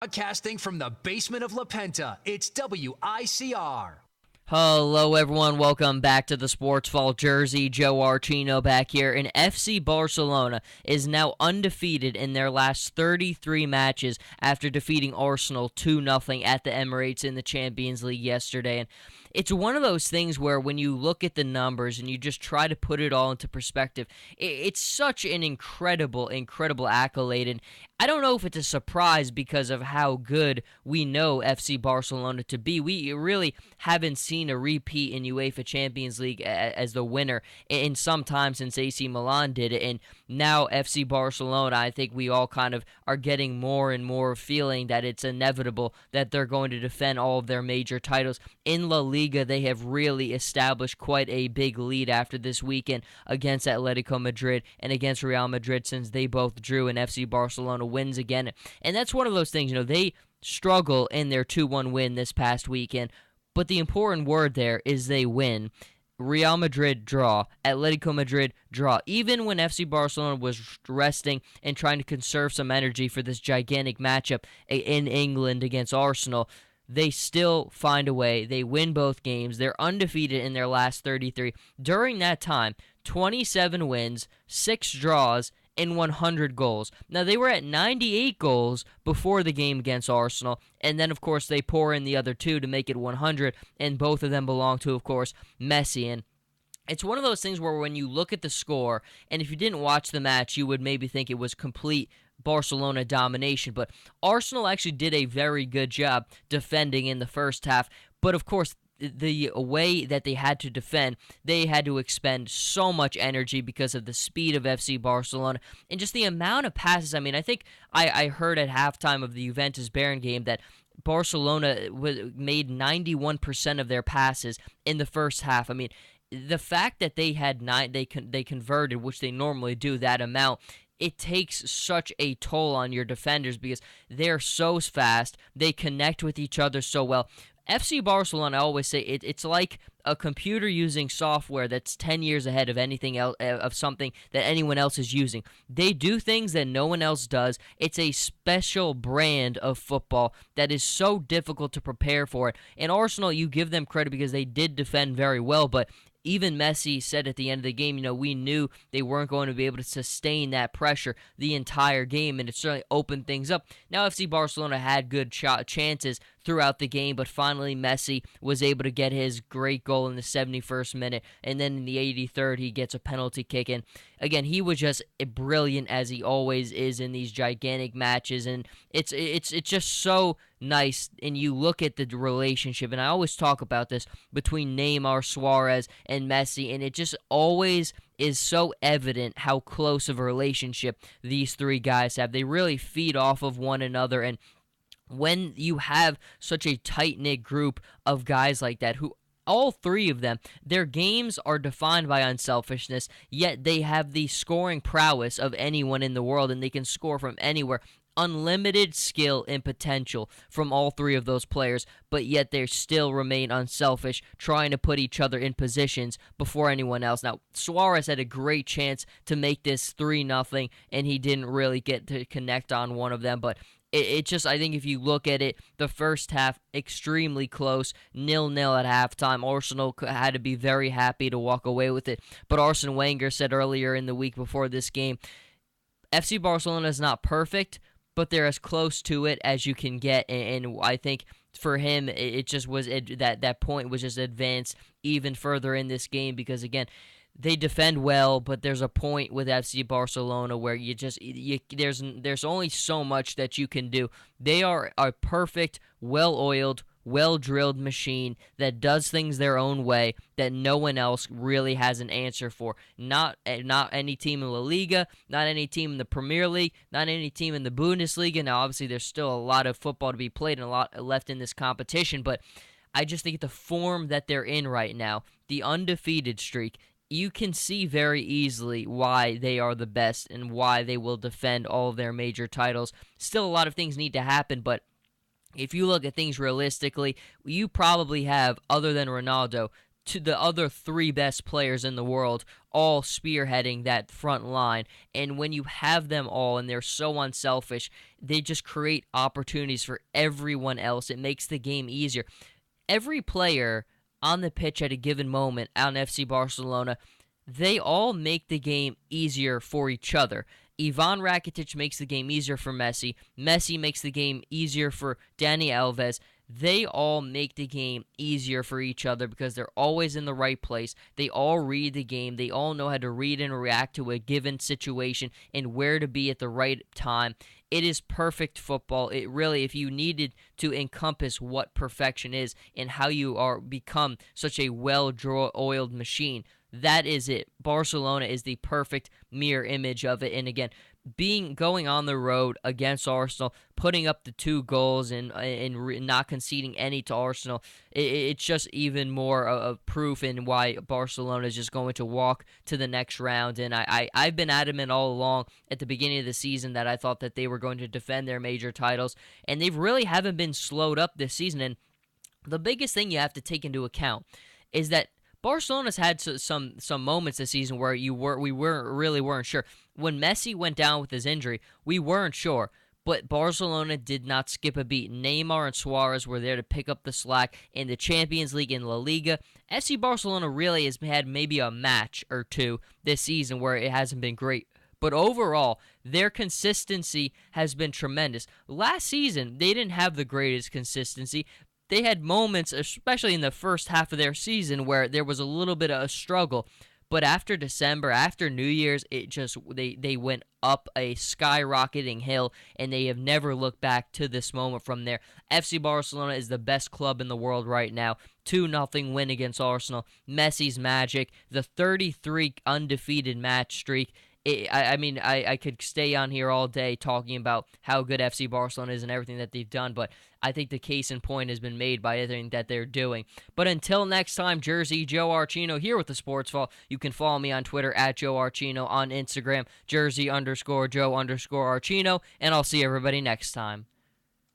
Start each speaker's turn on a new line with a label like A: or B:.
A: Broadcasting from the basement of La Penta, it's WICR.
B: Hello, everyone. Welcome back to the Sports Vault Jersey. Joe Archino back here. And FC Barcelona is now undefeated in their last 33 matches after defeating Arsenal 2-0 at the Emirates in the Champions League yesterday. And it's one of those things where when you look at the numbers and you just try to put it all into perspective, it's such an incredible accolade. And I don't know if it's a surprise because of how good we know FC Barcelona to be. We really haven't seen a repeat in UEFA Champions League as the winner in some time since AC Milan did it. And now FC Barcelona, I think we all kind of are getting more and more feeling that it's inevitable that they're going to defend all of their major titles. In La Liga, they have really established quite a big lead after this weekend against Atletico Madrid and against Real Madrid, since they both drew and FC Barcelona wins again. And that's one of those things, they struggle in their 2-1 win this past weekend, but the important word there is they win. Real Madrid draw, Atletico Madrid draw. Even when FC Barcelona was resting and trying to conserve some energy for this gigantic matchup in England against Arsenal, they still find a way. They win both games. They're undefeated in their last 33. During that time, 27 wins, 6 draws, and 100 goals. Now, they were at 98 goals before the game against Arsenal, and then, of course, they pour in the other 2 to make it 100, and both of them belong to, of course, Messi. And it's one of those things where when you look at the score, and if you didn't watch the match, you would maybe think it was complete Barcelona domination, but Arsenal actually did a very good job defending in the first half. But of course, the way that they had to defend, they had to expend so much energy because of the speed of FC Barcelona and just the amount of passes. I mean, I think I heard at halftime of the Juventus-Bayern game that Barcelona made 91% of their passes in the first half. I mean, the fact that they had they converted, which they normally do, that amount, it takes such a toll on your defenders because they're so fast. They connect with each other so well. FC Barcelona, I always say, it's like a computer using software that's 10 years ahead of anything else, of something that anyone else is using. They do things that no one else does. It's a special brand of football that is so difficult to prepare for it. And Arsenal, you give them credit because they did defend very well, but even Messi said at the end of the game, we knew they weren't going to be able to sustain that pressure the entire game, and it certainly opened things up. Now, FC Barcelona had good chances throughout the game, but finally Messi was able to get his great goal in the 71st minute, and then in the 83rd, he gets a penalty kick. And again, he was just brilliant, as he always is in these gigantic matches, and it's just so nice. And you look at the relationship, and I always talk about this, between Neymar, Suarez, and Messi, and it just always is so evident how close of a relationship these three guys have. They really feed off of one another, and when you have such a tight-knit group of guys like that, who all three of them, their games are defined by unselfishness, yet they have the scoring prowess of anyone in the world, and they can score from anywhere. Unlimited skill and potential from all three of those players, but yet they still remain unselfish, trying to put each other in positions before anyone else. Now, Suarez had a great chance to make this 3-0, and he didn't really get to connect on one of them, but it just, I think if you look at it, the first half, extremely close, 0-0 at halftime. Arsenal had to be very happy to walk away with it. But Arsene Wenger said earlier in the week before this game, FC Barcelona is not perfect, but they're as close to it as you can get. And I think for him, it just was that point was just advanced even further in this game because, again, they defend well, but there's a point with FC Barcelona where there's only so much that you can do. They are a perfect, well-oiled, well-drilled machine that does things their own way that no one else really has an answer for. Not any team in La Liga, not any team in the Premier League, not any team in the Bundesliga. Now, obviously, there's still a lot of football to be played and a lot left in this competition, but I just think the form that they're in right now, the undefeated streak, you can see very easily why they are the best and why they will defend all of their major titles. Still, a lot of things need to happen, but if you look at things realistically, you probably have, other than Ronaldo, the other three best players in the world all spearheading that front line. And when you have them all and they're so unselfish, they just create opportunities for everyone else. It makes the game easier. Every player on the pitch at a given moment on FC Barcelona, they all make the game easier for each other. Ivan Rakitic makes the game easier for Messi. Messi makes the game easier for Dani Alves. They all make the game easier for each other because they're always in the right place. They all read the game. They all know how to read and react to a given situation and where to be at the right time. It is perfect football. It really, if you needed to encompass what perfection is and how you are become such a well-oiled machine, that is it. Barcelona is the perfect mirror image of it. And again, going on the road against Arsenal, putting up the 2 goals and not conceding any to Arsenal, it's just even more of proof in why Barcelona is just going to walk to the next round. And I've been adamant all along at the beginning of the season that I thought that they were going to defend their major titles, and they really haven't been slowed up this season. And the biggest thing you have to take into account is that Barcelona's had some moments this season where we weren't sure. When Messi went down with his injury, we weren't sure. But Barcelona did not skip a beat. Neymar and Suarez were there to pick up the slack in the Champions League and La Liga. FC Barcelona really has had maybe a match or two this season where it hasn't been great. But overall, their consistency has been tremendous. Last season, they didn't have the greatest consistency. They had moments, especially in the first half of their season, where there was a little bit of a struggle. But after December, after New Year's, it just they went up a skyrocketing hill, and they have never looked back to this moment from there. FC Barcelona is the best club in the world right now. 2-0 win against Arsenal. Messi's magic, the 33 undefeated match streak. I could stay on here all day talking about how good FC Barcelona is and everything that they've done, but I think the case in point has been made by everything that they're doing. But until next time, Jersey Joe Archino here with the Sports Fall. You can follow me on Twitter at Joe Archino, on Instagram, Jersey_Joe_Archino, and I'll see everybody next time.